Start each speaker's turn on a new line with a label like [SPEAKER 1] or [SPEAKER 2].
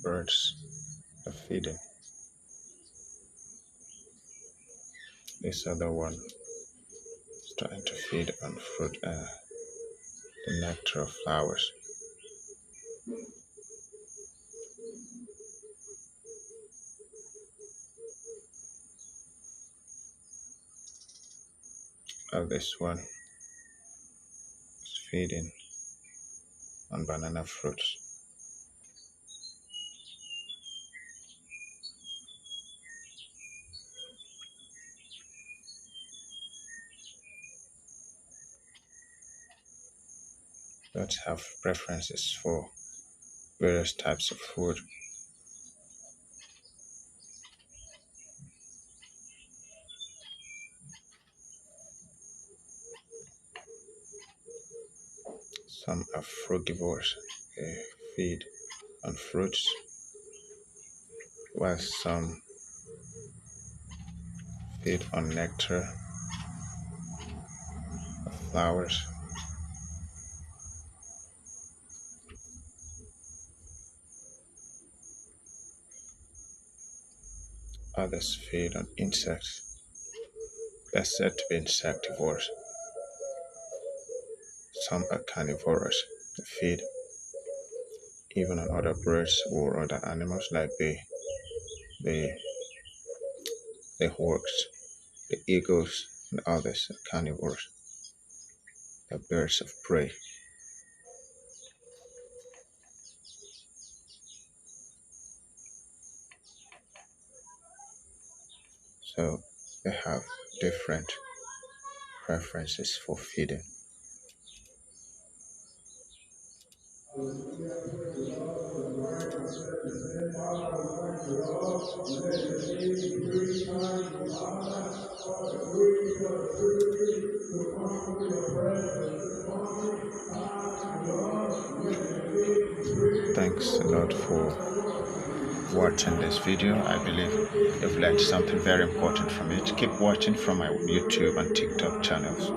[SPEAKER 1] birds are feeding. This other one is trying to feed on fruit, the nectar of flowers. This one is feeding on banana fruits. Birds have preferences for various types of food. Some are frugivores, they feed on fruits, while some feed on nectar of flowers. Others feed on insects. They're said to be insectivores. Some are carnivorous. They feed even on other birds or other animals like the, the hawks, the eagles, and others are carnivores. They're birds of prey. So they have different preferences for feeding. Thanks a lot for watching this video. I believe you've learned something very important from it. Keep watching from my YouTube and TikTok channels.